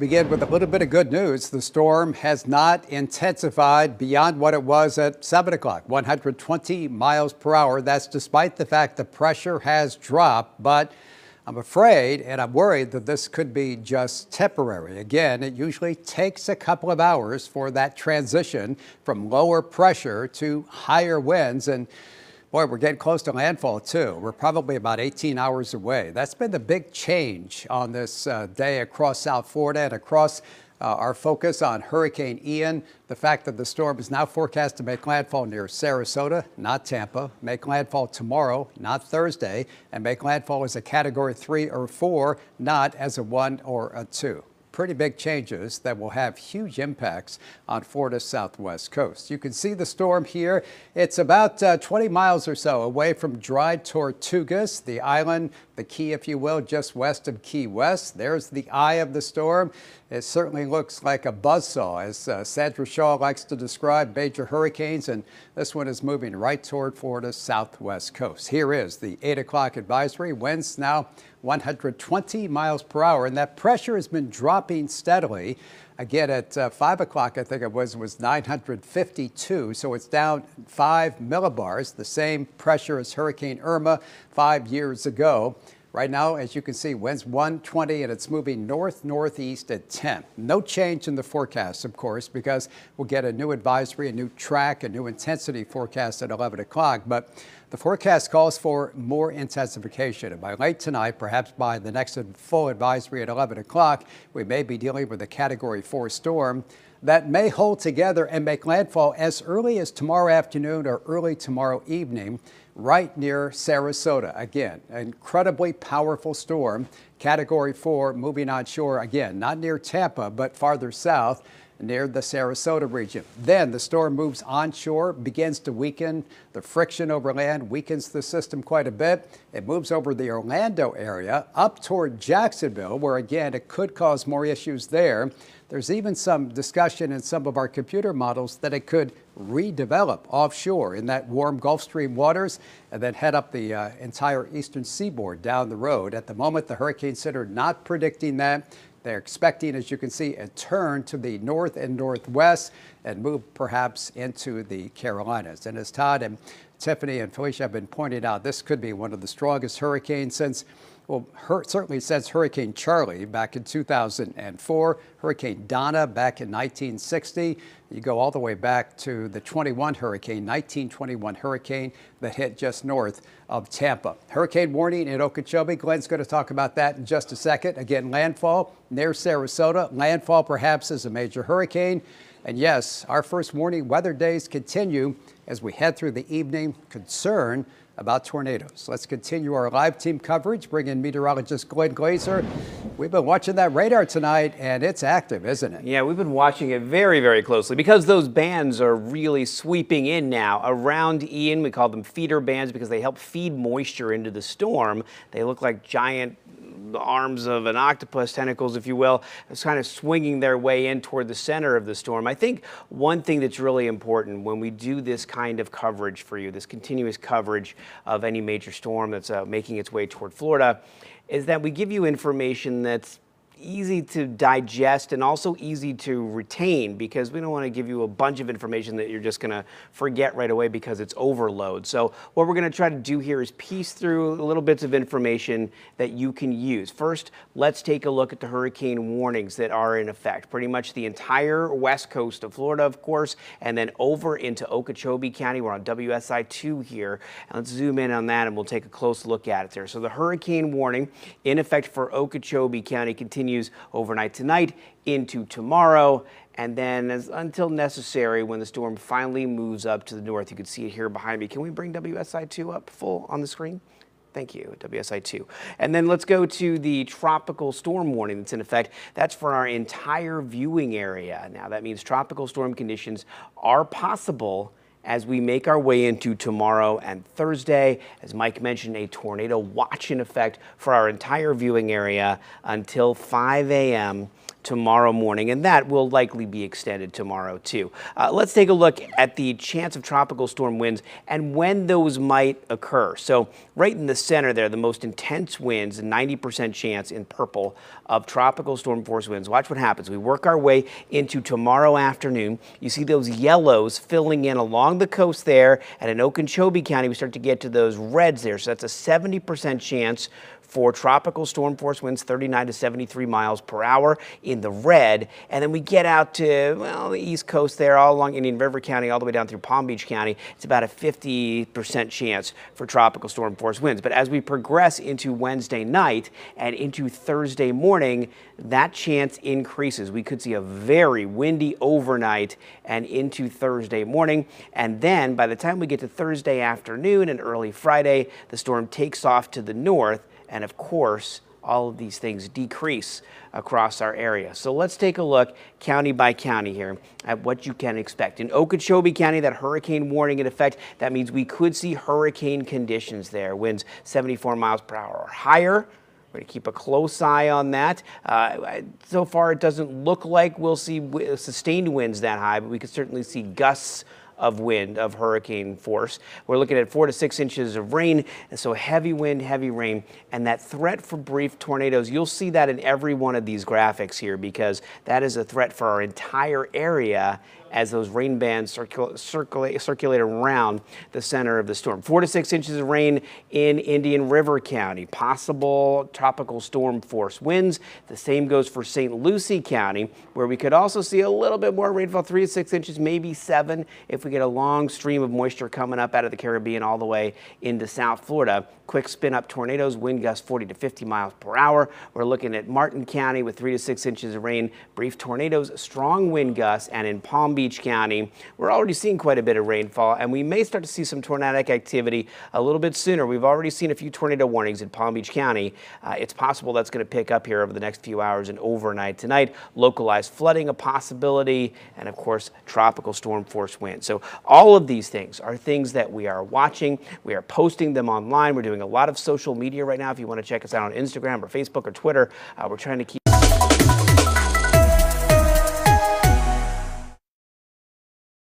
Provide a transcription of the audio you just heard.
Begin with a little bit of good news. The storm has not intensified beyond what it was at 7 o'clock, 120 miles per hour. That's despite the fact the pressure has dropped, but I'm afraid and I'm worried that this could be just temporary. Again, it usually takes a couple of hours for that transition from lower pressure to higher winds. And boy, we're getting close to landfall, too. We're probably about 18 hours away. That's been the big change on this day across South Florida and across our focus on Hurricane Ian. The fact that the storm is now forecast to make landfall near Sarasota, not Tampa, make landfall tomorrow, not Thursday, and make landfall as a Category 3 or 4, not as a 1 or a 2. Pretty big changes that will have huge impacts on Florida's southwest coast. You can see the storm here. It's about 20 miles or so away from Dry Tortugas, the island, the key, if you will, just west of Key West. There's the eye of the storm. It certainly looks like a buzzsaw, as Sandra Shaw likes to describe major hurricanes, and this one is moving right toward Florida's southwest coast. Here is the 8 o'clock advisory. Winds now 120 miles per hour, and that pressure has been dropping steadily. Again, at 5 o'clock, I think it was 952, so it's down 5 millibars, the same pressure as Hurricane Irma 5 years ago. Right now, as you can see, winds 120 and it's moving north-northeast at 10. No change in the forecast, of course, because we'll get a new advisory, a new track, a new intensity forecast at 11 o'clock. But the forecast calls for more intensification. And by late tonight, perhaps by the next full advisory at 11 o'clock, we may be dealing with a Category 4 storm that may hold together and make landfall as early as tomorrow afternoon or early tomorrow evening, right near Sarasota. Again, incredibly powerful storm, Category 4, moving onshore, again, not near Tampa, but farther south, near the Sarasota region. Then the storm moves onshore, begins to weaken. The friction over land weakens the system quite a bit. It moves over the Orlando area, up toward Jacksonville, where again, it could cause more issues there. There's even some discussion in some of our computer models that it could redevelop offshore in that warm Gulf Stream waters and then head up the entire eastern seaboard down the road. At the moment, the Hurricane Center not predicting that. They're expecting, as you can see, a turn to the north and northwest and move perhaps into the Carolinas. And as Todd and Tiffany and Felicia have been pointing out, this could be one of the strongest hurricanes since, well, certainly since Hurricane Charlie back in 2004, Hurricane Donna back in 1960. You go all the way back to the 1921 hurricane that hit just north of Tampa. Hurricane warning in Okeechobee. Glenn's going to talk about that in just a second. Again, landfall near Sarasota. Landfall perhaps as a major hurricane. And yes, our first warning weather days continue as we head through the evening. Concern about tornadoes. Let's continue our live team coverage. Bring in meteorologist Glenn Glazer. We've been watching that radar tonight, and it's active, isn't it? Yeah, we've been watching it very, very closely because those bands are really sweeping in now around Ian. We call them feeder bands because they help feed moisture into the storm. They look like giant arms of an octopus, tentacles, if you will. It's kind of swinging their way in toward the center of the storm. I think one thing that's really important when we do this kind of coverage for you, this continuous coverage of any major storm that's making its way toward Florida, is that we give you information that's easy to digest and also easy to retain, because we don't want to give you a bunch of information that you're just going to forget right away because it's overload. So what we're going to try to do here is piece through little bits of information that you can use. First, let's take a look at the hurricane warnings that are in effect. Pretty much the entire west coast of Florida, of course, and then over into Okeechobee County. We're on WSI 2 here. And let's zoom in on that and we'll take a close look at it there. So the hurricane warning in effect for Okeechobee County continues overnight tonight into tomorrow, and then until necessary when the storm finally moves up to the north. You can see it here behind me. Can we bring WSI 2 up full on the screen? Thank you, WSI 2. And then let's go to the tropical storm warning that's in effect. That's for our entire viewing area. Now that means tropical storm conditions are possible as we make our way into tomorrow and Thursday. As Mike mentioned, a tornado watch in effect for our entire viewing area until 5 a.m. tomorrow morning, and that will likely be extended tomorrow too. Let's take a look at the chance of tropical storm winds and when those might occur. So right in the center there, the most intense winds, 90% chance in purple of tropical storm force winds. Watch what happens. We work our way into tomorrow afternoon. You see those yellows filling in along the coast there, and in Okeechobee County we start to get to those reds there. So that's a 70% chance for tropical storm force winds, 39 to 73 miles per hour in the red. And then we get out to, well, the east coast there, all along Indian River County, all the way down through Palm Beach County. It's about a 50% chance for tropical storm force winds. But as we progress into Wednesday night and into Thursday morning, that chance increases. We could see a very windy overnight and into Thursday morning. And then by the time we get to Thursday afternoon and early Friday, the storm takes off to the north. And of course, all of these things decrease across our area. So let's take a look county by county here at what you can expect. In Okeechobee County, that hurricane warning in effect, that means we could see hurricane conditions there. Winds 74 miles per hour or higher. We're going to keep a close eye on that. So far, it doesn't look like we'll see sustained winds that high, but we could certainly see gusts of wind of hurricane force. We're looking at 4 to 6 inches of rain, and so heavy wind, heavy rain, and that threat for brief tornadoes. You'll see that in every one of these graphics here because that is a threat for our entire area as those rain bands circulate around the center of the storm. 4 to 6 inches of rain in Indian River County. Possible tropical storm force winds. The same goes for St. Lucie County, where we could also see a little bit more rainfall, 3 to 6 inches, maybe 7, if we get a long stream of moisture coming up out of the Caribbean all the way into South Florida. Quick spin up tornadoes, wind gusts 40 to 50 miles per hour. We're looking at Martin County with 3 to 6 inches of rain, brief tornadoes, strong wind gusts, and in Palm Beach County, we're already seeing quite a bit of rainfall, and we may start to see some tornadic activity a little bit sooner. We've already seen a few tornado warnings in Palm Beach County. It's possible that's going to pick up here over the next few hours and overnight tonight. Localized flooding a possibility, and of course, tropical storm force winds. So all of these things are things that we are watching. We are posting them online. We're doing a lot of social media right now. If you want to check us out on Instagram or Facebook or Twitter, we're trying to keep